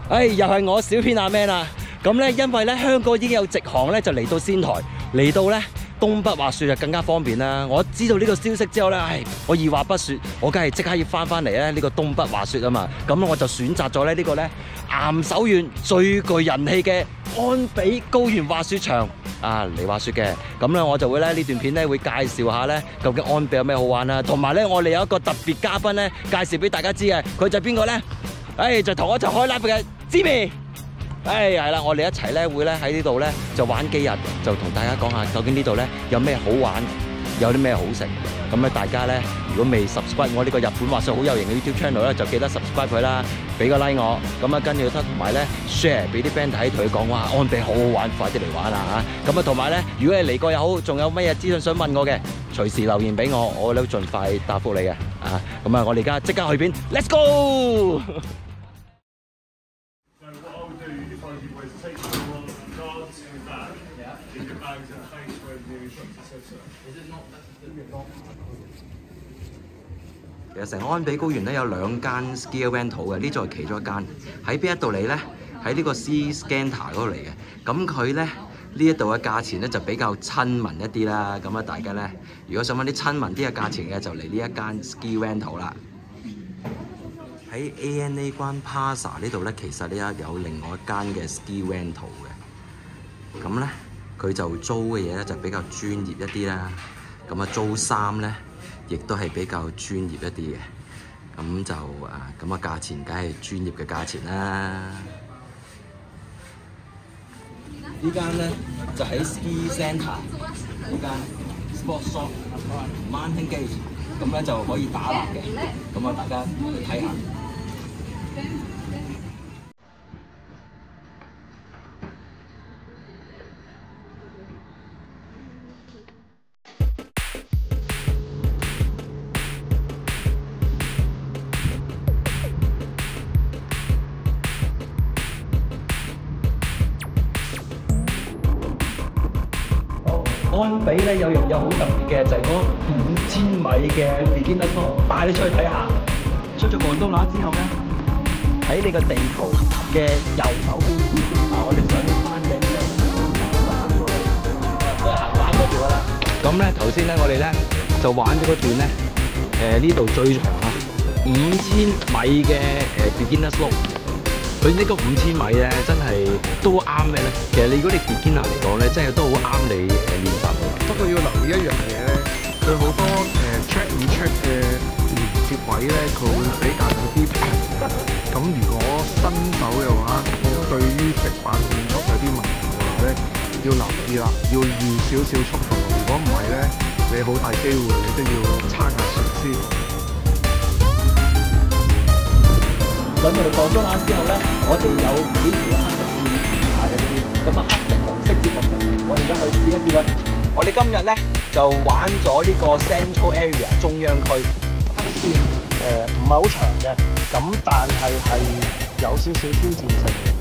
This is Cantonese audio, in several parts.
又係我小編阿 Man 啦。咁咧，因為咧香港已經有直航咧，就嚟到仙台，嚟到咧東北滑雪就更加方便啦。我知道呢個消息之後咧，我二話不說，我梗係即刻要翻嚟咧呢個東北滑雪啊嘛。咁我就選擇咗咧呢個咧岩手縣最具人氣嘅安比高原滑雪場嚟滑雪嘅。咁咧我就會咧呢段片咧會介紹下咧究竟安比有咩好玩啦，同埋咧我哋有一個特別嘉賓咧介紹俾大家知嘅，佢就係邊個咧？就同我一齊開 live 嘅 Jimmy。係啦，我哋一齊咧會咧喺呢度咧就玩幾日，就同大家講下究竟呢度咧有咩好玩，有啲咩好食。咁咧大家咧如果未 subscribe 我呢個日本滑雪好有型嘅 YouTube channel 咧，就記得 subscribe 佢啦，俾個 like 我。咁啊跟住同埋咧 share 俾啲 friend 睇，同佢講哇安比好好玩，快啲嚟玩啦嚇！咁啊同埋咧，如果你嚟過又好，仲有乜嘢資訊想問我嘅，隨時留言俾我，我都盡快答覆你嘅咁啊，我哋而家即刻去片 ，Let's go！其實成安比高原咧有2間 ski rental 嘅，呢度係其中一間。喺邊一度嚟咧？喺呢個 Sea Scanter 嗰度嚟嘅。咁佢咧呢一度嘅價錢咧就比較親民一啲啦。咁啊，大家咧如果想揾啲親民啲嘅價錢嘅，就嚟呢一間 ski rental 啦。喺 ANA Grand Plaza 呢度咧，其實咧有另外一間嘅 ski rental 嘅。咁咧佢就租嘅嘢咧就比較專業一啲啦。咁啊租衫咧，亦都係比較專業一啲嘅。咁就咁啊價錢梗係專業嘅價錢啦。呢間咧就喺 Ski Centre 呢間 Sports Shop Mountain Gate， 咁咧就可以打蠟嘅。咁啊大家去睇下。安比咧有樣嘢好特別嘅，就係嗰5000米嘅 beginner floor， 帶你出去睇下。出咗廣東話之後咧，喺你個地圖嘅右手邊，我哋上啲山頂咧，都係行玩嗰條啦。咁咧頭先咧，我哋咧就玩咗嗰段咧，呢度最長5000米嘅beginner floor。佢呢個5000米咧，真係都啱咩咧？其實你如果你 beginner 嚟講咧，真係都好啱你練習。不過要留意一樣嘢咧，佢好多check 唔 check 嘅連接位咧，佢會比較有啲平。咁如果新手嘅話，對於食飯練速有啲問題嘅話咧，要留意啦，要預少少速度。如果唔係咧，你好大機會你都要撐下船先。咁我哋放咗眼之後咧，我哋有幾條黑色線嘅呢啲，咁啊黑色、紅色接落嚟，我哋而家去試一試啦。我哋今日咧就玩咗呢個 Central Area 中央區，黑線唔係好長嘅，咁但係有少少挑戰性嘅。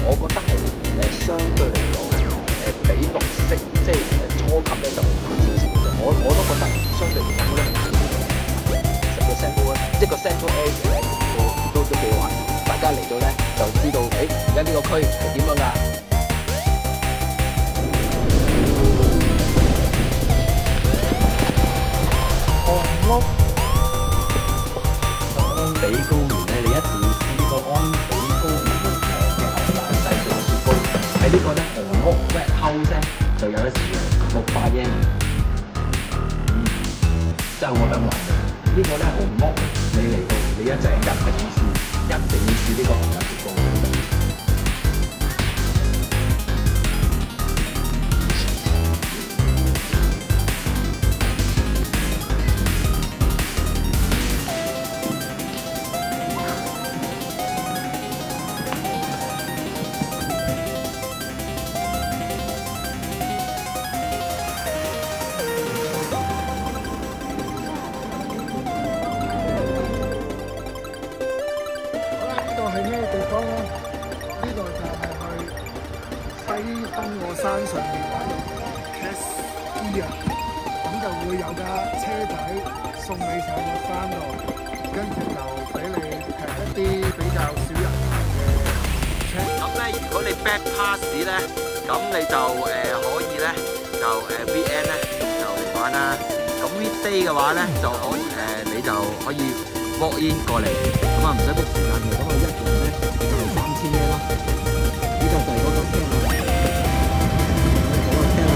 我覺得係相對嚟講比綠色即係初級咧就難少少嘅。我都覺得相對嚟講咧。一個 Central Area 咧都幾好玩，大家嚟到咧就知道，而家呢個區係點樣㗎？安比高原咧，你一定要試呢個安比高原嘅牛奶西式雪糕。喺呢個咧紅屋 Red House 咧就有得試600 yen，真係我想話。呢個咧紅屋，你嚟到你一陣間一定要試呢個牛奶雪糕。山上面玩 ski 啊，咁就會有架車仔送你上個山度，跟住就俾你平一啲比較少人果你 back pass 咧，咁你就可以咧就VN 咧就嚟玩啦。咁 weekday 嘅話咧就可以你就可以 walk in 過嚟，咁啊唔使 book 時間嘅，咁啊一個人咧就係3000嘢咯。呢個就係嗰個車啦，嗰個車啦。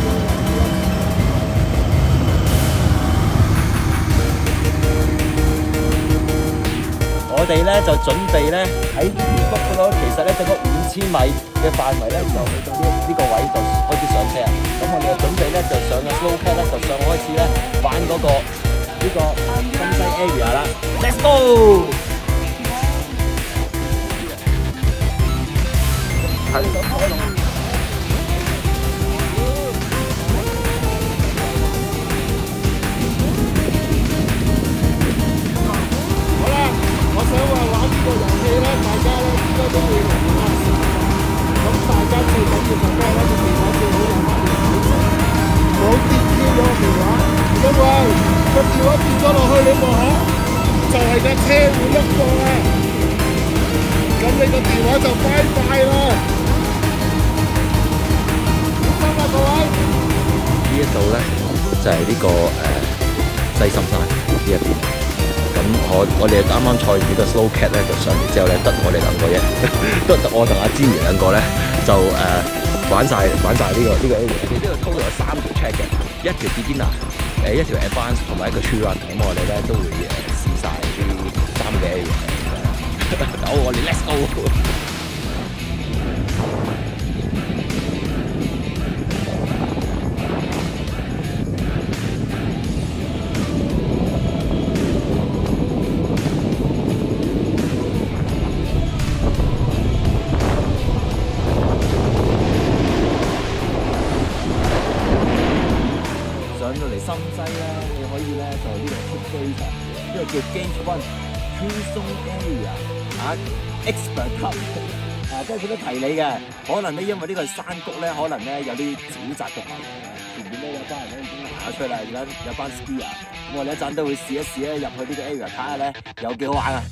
我哋咧就準備咧喺福嗰度，其實咧整個5000米嘅範圍咧就去到呢個位就開始上車啊。咁我哋就準備咧就上個 slow cat 咧就上開始咧玩嗰個呢個深西 area 啦。Let's go！ 我想話玩呢個遊戲咧，大家咧應該都會明白。咁大家最緊要就咩咧？個電話最好有翻電腦，冇跌咗個電話，因為個電話跌咗落去，你望下，就係架車會喐過啊！咁你個電話就拜拜啦！小心啊，各位！呢一度咧就係呢個西深山呢一邊。咁我哋啱啱坐完呢個 slow cat 咧，就上嚟之後咧，得我哋兩個啫，得我同阿 Jimmy 兩個咧就玩晒呢個 area。呢個 total 有3條 track 嘅，一條 beginner，一條 advance 同埋一個 true run。咁我哋咧都會試晒呢3個 area。好，我哋 let's go！上到嚟深西咧，你可以咧就呢個出追場，呢個叫 Gauge 1 True Zone Area Expert Cup 即係佢都提你嘅，可能咧因為呢個山谷咧，可能咧有啲沼澤嘅範圍，前面咧有班人咧已經行咗出嚟，而家有班 skier， 咁我哋一陣都會試一試咧入去呢個 area 睇下咧有幾好玩啊！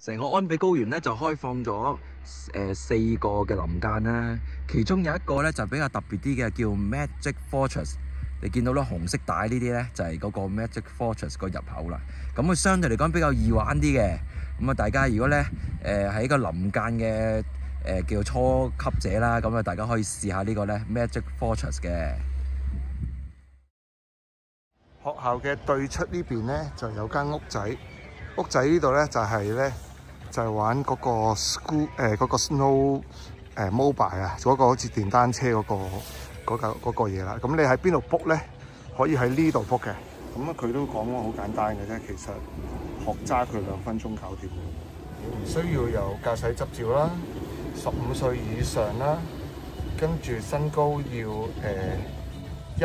成個安比高原咧就開放咗4個嘅林間啦，其中有一個咧就比較特別啲嘅，叫 Magic Fortress。你見到咧紅色帶呢啲咧就係嗰個 Magic Fortress 個入口啦。咁佢相對嚟講比較易玩啲嘅。咁啊，大家如果咧喺個林間嘅叫初級者啦，咁啊大家可以試下呢個咧 Magic Fortress 嘅。學校嘅對出呢邊咧就有間屋仔，屋仔呢度咧就係玩嗰個 school 嗰個 snow mobile 啊，嗰個好似電單車嗰個嘢啦。咁你喺邊度 book 咧？可以喺呢度 book 嘅。咁啊，佢都講好簡單嘅啫，其實學揸佢2分鐘搞掂。唔需要有駕駛執照啦，15歲以上啦，跟住身高要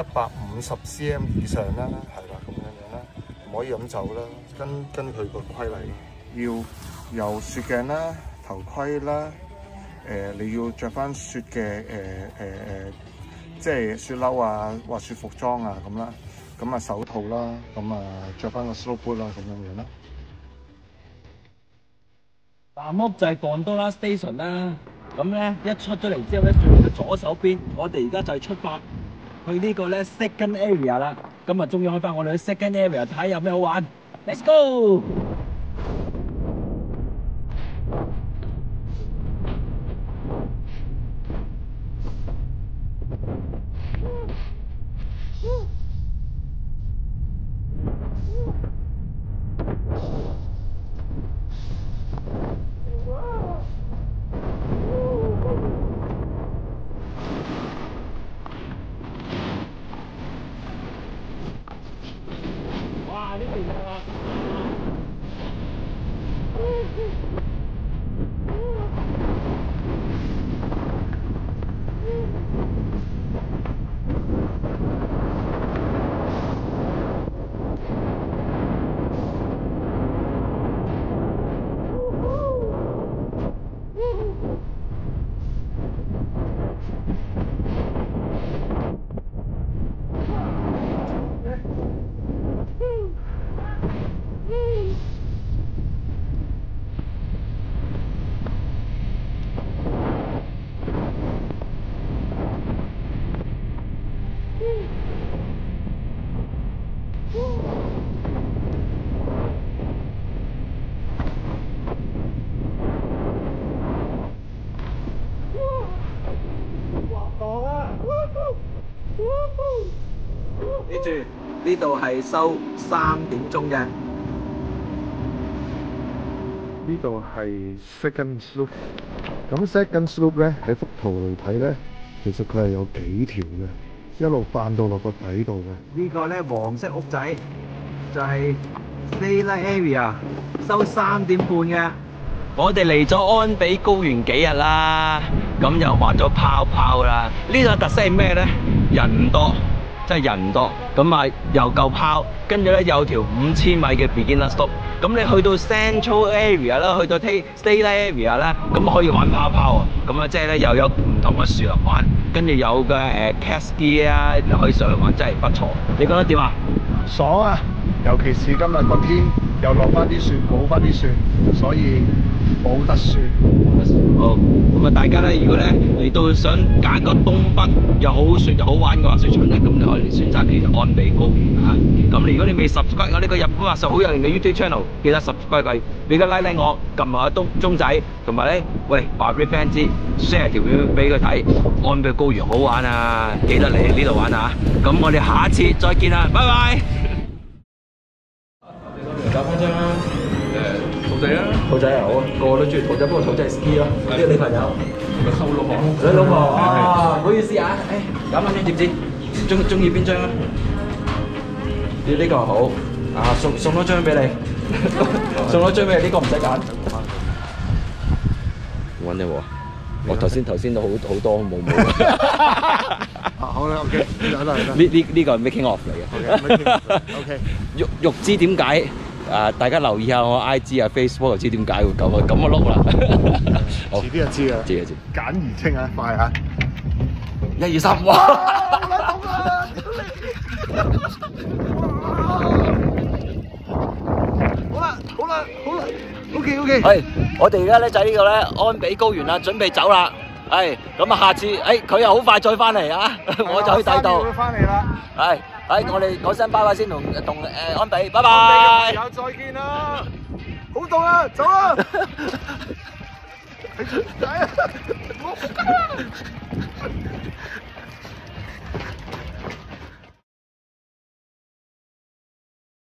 150 cm 以上啦，係啦，咁樣啦，唔可以飲酒啦。跟佢個規例，要有雪鏡啦、頭盔啦，你要着翻雪嘅即係雪褸啊、滑雪服裝啊咁啦，咁啊手套啦，咁啊着翻個 slow boot 啦，咁樣啦。藍屋就係 Gondola Station 啦，咁咧一出咗嚟之後咧，最嘅左手邊，我哋而家就係出發去呢個咧 second area 啦。今日終於開翻我哋去 second area 睇下有咩好玩。Let's go！呢邊啊！記住，呢度係收3點鐘嘅。呢度係 second slope。咁 second slope 咧喺幅圖嚟睇咧，其實佢係有幾條嘅，一路翻到落個底度嘅。呢個咧黃色屋仔就係 Staylight Area， 收3點半嘅。我哋嚟咗安比高原幾日啦，咁又滑咗泡泡啦。呢度特色係咩呢？人多，真係人多。咁啊又夠泡，跟住咧有條5000米嘅 beginner stop。咁你去到 Central Area 啦，去到 Staylight Area 啦，咁可以玩泡泡啊。咁啊即係咧又有唔同嘅樹林玩，跟住有嘅cat ski 啊，你可以上去玩，真係不錯。你覺得點啊？爽啊！尤其是今日個天又落翻啲雪，冇翻啲雪，所以冇得雪。好，咁啊大家咧，如果咧嚟到想揀個東北又好雪又好玩嘅滑雪場咧，咁你可以選擇其實安比高原啊。咁如果你未 subscribe 我呢個日本滑雪好有型嘅 YouTube channel， 記得 subscribe 佢，俾個 like 我，撳埋個鐘仔，同埋咧，喂話俾 friend 知 ，share 條片俾佢睇，安比高原好玩啊！記得嚟呢度玩啊！咁我哋下一次再見啦，拜拜。搞翻張啦，兔仔啊，兔仔啊，好，個個都中意兔仔，不過兔仔係 ski 咯。呢個女朋友，個收老婆，女老婆啊，唔好意思啊，誒，搞翻張貼紙，中意邊張啊？呢個好，啊送多張俾你，送多張俾你，呢個唔使揀。揾你喎，我頭先都好多冇。好啦 ，OK， 得啦。呢個係 making of 嚟嘅。OK， 欲知點解？大家留意下我 IG 啊 Facebook 就知點解會咁嘅碌啦。遲啲就知啦。知。簡而清啊，快啊！1、2、3，哇！好啦 ，OK。係，我哋而家咧就喺呢度咧安比高原啦，準備走啦。係，咁啊下次佢又好快再翻嚟啊，我就去第度。會翻嚟啦。係，我哋講聲拜拜先，同安比，拜拜。有再見啦，好凍啊，走啊！仔啊！